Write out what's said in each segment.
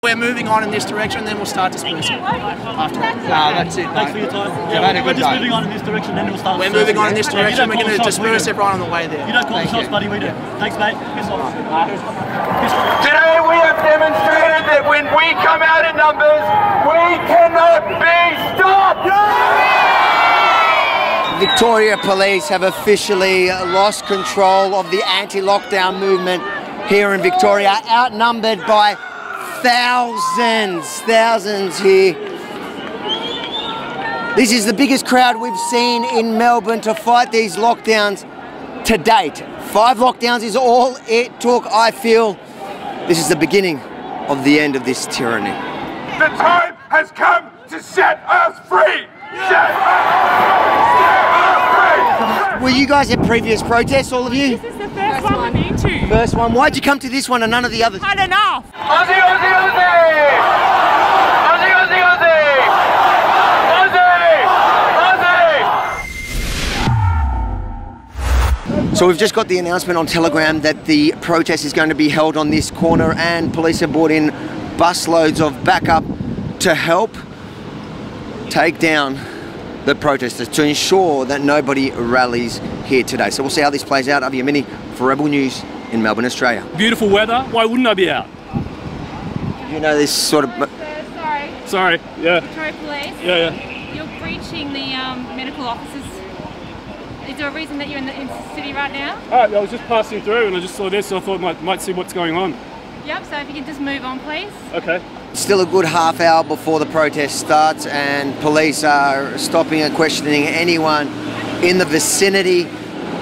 We're moving on in this direction, then we'll start dispersing after that. That's it. Thanks for your time. We're just moving on in this direction, then we'll start. We're moving on in this direction. We're going to disperse everyone on the way there. You don't call the shots, buddy. We do. Thanks, mate. Piss off. Today we have demonstrated that when we come out in numbers, we cannot be stopped! Victoria Police have officially lost control of the anti-lockdown movement here in Victoria, outnumbered by thousands here. This is the biggest crowd we've seen in Melbourne to fight these lockdowns to date. 5 lockdowns is all it took, I feel. This is the beginning of the end of this tyranny. The time has come to set us free! Set us free! Were you guys at previous protests, all of you? This is the first one we've been to. First one. Why'd you come to this one and none of the others? Had enough. Aussie, Aussie, Aussie! Aussie, Aussie, Aussie! Aussie! Aussie! So we've just got the announcement on Telegram that the protest is going to be held on this corner, and police have brought in busloads of backup to help take down the protesters to ensure that nobody rallies here today. So we'll see how this plays out. Avi Yamini for Rebel News in Melbourne, Australia. Beautiful weather. Why wouldn't I be out? You know this sort of... Sorry. Yeah. Victoria Police. Yeah. You're breaching the medical officers. Is there a reason that you're in the city right now? I was just passing through and I just saw this, so I thought might see what's going on. Yep, so if you can just move on, please. Okay. Still a good half hour before the protest starts, and police are stopping and questioning anyone in the vicinity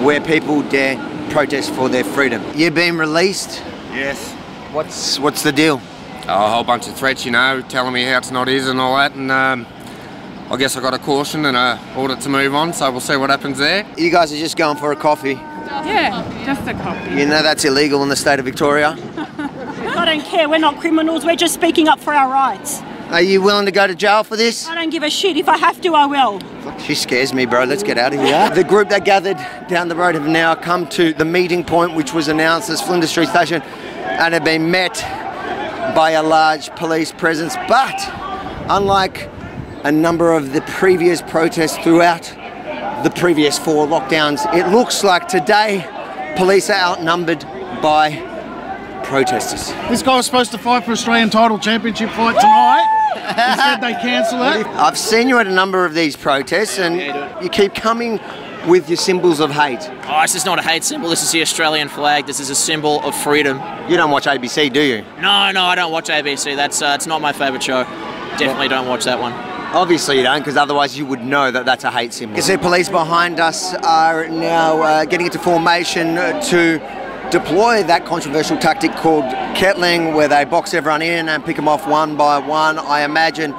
where people dare protest for their freedom. You've been released? Yes. What's the deal? A whole bunch of threats, you know, telling me how it's not is and all that, and I guess I got a caution and a order to move on, so we'll see what happens there. You guys are just going for a coffee? Yeah, just a coffee. You know that's illegal in the state of Victoria? I don't care, we're not criminals, we're just speaking up for our rights. Are you willing to go to jail for this? I don't give a shit, if I have to, I will. She scares me, bro. Let's get out of here. The group that gathered down the road have now come to the meeting point, which was announced as Flinders Street Station, and have been met by a large police presence. But unlike a number of the previous protests throughout the previous 4 lockdowns, it looks like today police are outnumbered by protesters. This guy was supposed to fight for Australian title championship fight tonight. Instead they cancel it. I've seen you at a number of these protests and you keep coming with your symbols of hate. Oh, this is not a hate symbol. This is the Australian flag. This is a symbol of freedom. You don't watch ABC, do you? No, I don't watch ABC. That's it's not my favourite show. Definitely don't watch that one. Obviously you don't, because otherwise you would know that that's a hate symbol. You see police behind us are now getting into formation to deploy that controversial tactic called kettling, where they box everyone in and pick them off one by one. I imagine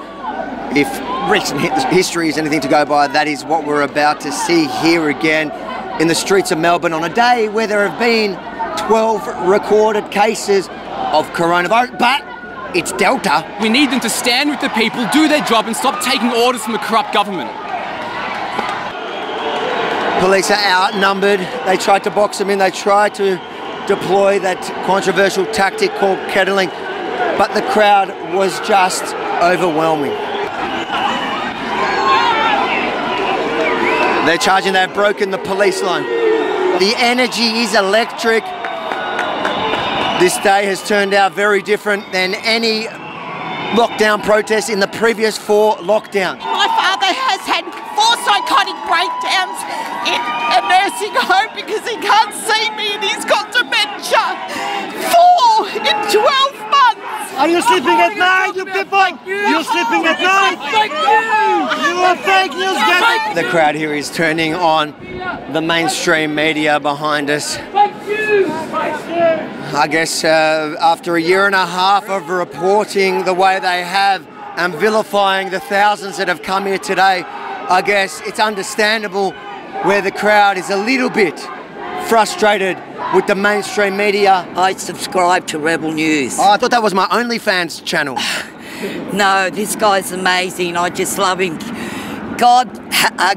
if recent history is anything to go by, that is what we're about to see here again in the streets of Melbourne on a day where there have been 12 recorded cases of coronavirus, but it's Delta. We need them to stand with the people, do their job and stop taking orders from the corrupt government. Police are outnumbered. They tried to box them in, they tried to deploy that controversial tactic called kettling, but the crowd was just overwhelming. They're charging, they've broken the police line. The energy is electric. This day has turned out very different than any lockdown protest in the previous 4 lockdowns. My father has had 4 psychotic breakdowns in a nursing home because he can't see me and he's got dementia. 4 in 12 months. Are you sleeping at night, you people? You're sleeping at night? Thank you. You are fake news, guys. The crowd here is turning on the mainstream media behind us. I guess after a year and a half of reporting the way they have and vilifying the thousands that have come here today, I guess it's understandable where the crowd is a little bit frustrated with the mainstream media. I subscribe to Rebel News. Oh, I thought that was my OnlyFans channel. No, this guy's amazing. I just love him. God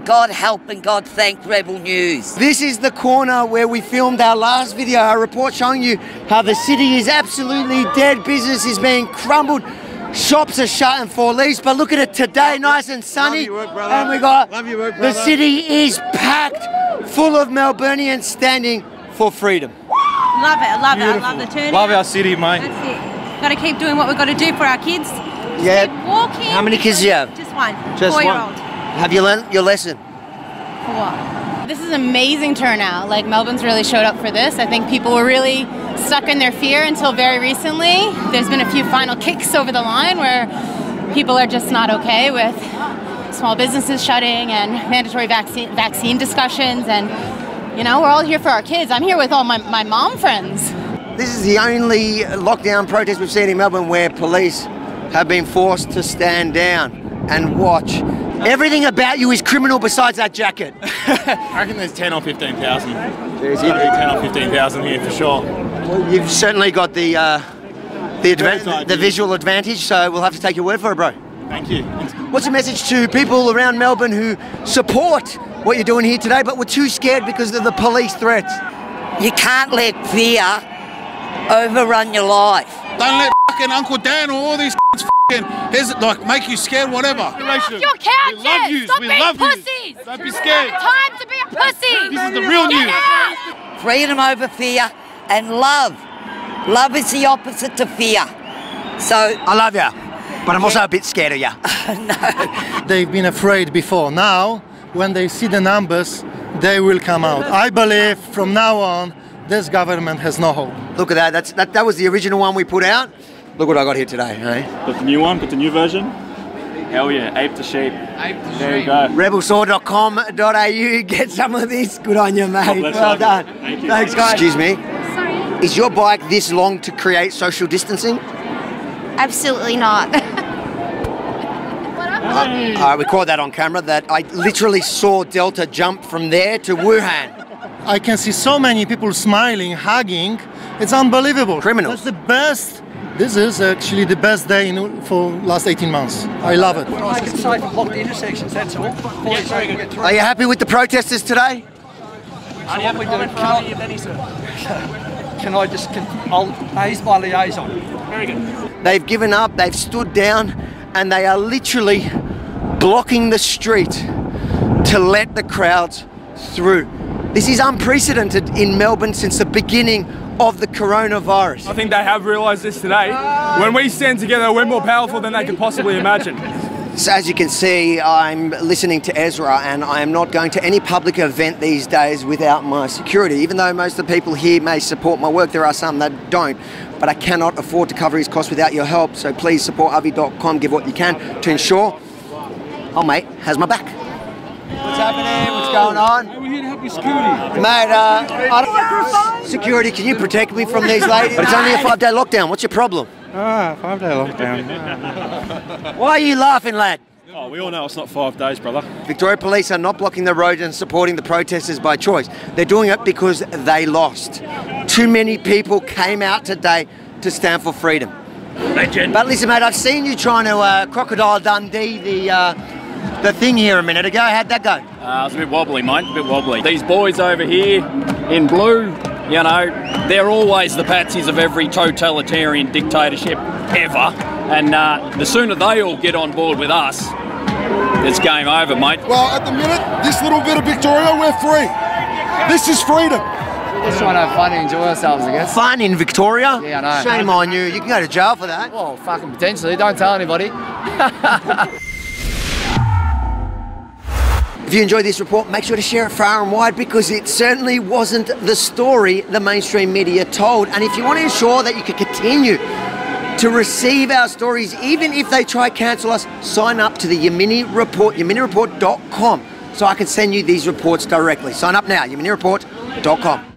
God help and God thank Rebel News. This is the corner where we filmed our last video, our report showing you how the city is absolutely dead. Business is being crumbled. Shops are shut and for lease, but look at it today, nice and sunny. Love your work, and we got Love your work, the city is packed full of Melburnians standing for freedom. Love it, I love it. I love the turnout. Love our city, mate. That's it. Got to keep doing what we've got to do for our kids. Yeah. Keep walking. How many kids do you have? Just one. Just 4-year-old. Have you learned your lesson? This is an amazing turnout. Like, Melbourne's really showed up for this. I think people were really stuck in their fear until very recently. There's been a few final kicks over the line where people are just not okay with small businesses shutting and mandatory vaccine discussions. And, you know, we're all here for our kids. I'm here with all my mom friends. This is the only lockdown protest we've seen in Melbourne where police have been forced to stand down and watch. Everything about you is criminal besides that jacket. I reckon there's 10 or 15,000. There's 10 or 15,000 here for sure. Well, you've certainly got the visual advantage, so we'll have to take your word for it, bro. Thank you. What's your message to people around Melbourne who support what you're doing here today, but were too scared because of the police threats? You can't let fear overrun your life. Don't let fucking Uncle Dan or all these make you scared, whatever. Get off your couches! We love you. Stop We being love you. pussies! Don't be scared. Time to be a pussy! This is the real news. Freedom over fear and love. Love is the opposite to fear. So I love you, but I'm also a bit scared of you. They've been afraid before. Now, when they see the numbers, they will come out. I believe from now on, this government has no hope. Look at that. That was the original one we put out. Look what I got here today, eh? Got the new one, got the new version. Hell yeah, ape to sheep. There you go. Rebelsaw.com.au. Get some of this. Good on you, mate. Well done. Thank you. Thanks, guys. Excuse me. Sorry. Is your bike this long to create social distancing? Absolutely not. I record that on camera, that I literally saw Delta jump from there to Wuhan. I can see so many people smiling, hugging. It's unbelievable. Criminals. That's the best. This is actually the best day for last 18 months. I love it. Make it safe and block the intersections, that's all. Are you happy with the protesters today? He's my liaison. Very good. They've given up, they've stood down, and they are literally blocking the street to let the crowds through. This is unprecedented in Melbourne since the beginning of the coronavirus. I think they have realised this today. When we stand together, we're more powerful than they can possibly imagine. So as you can see, I'm listening to Ezra, and I am not going to any public event these days without my security. Even though most of the people here may support my work, there are some that don't. But I cannot afford to cover his costs without your help, so please support Avi.com, give what you can to ensure oh mate has my back. What's happening? What's going on? We're here to help with security. Mate, security, can you protect me from these ladies? But it's only a 5-day lockdown. What's your problem? 5-day lockdown. Why are you laughing, lad? Oh, we all know it's not 5 days, brother. Victoria Police are not blocking the road and supporting the protesters by choice. They're doing it because they lost. Too many people came out today to stand for freedom. Legend. But listen, mate, I've seen you trying to Crocodile Dundee the thing here a minute ago. How'd that go? It was a bit wobbly, mate, a bit wobbly. These boys over here in blue, you know, they're always the patsies of every totalitarian dictatorship ever. And the sooner they all get on board with us, it's game over, mate. Well, at the minute, this little bit of Victoria, we're free. This is freedom. Just trying to have fun and enjoy ourselves, I guess. Fun in Victoria? Yeah, I know. Shame on you. You can go to jail for that. Well, fucking potentially. Don't tell anybody. If you enjoyed this report, make sure to share it far and wide, because it certainly wasn't the story the mainstream media told. And if you want to ensure that you can continue to receive our stories, even if they try to cancel us, sign up to the Yamini Report, yaminireport.com, so I can send you these reports directly. Sign up now, yaminireport.com.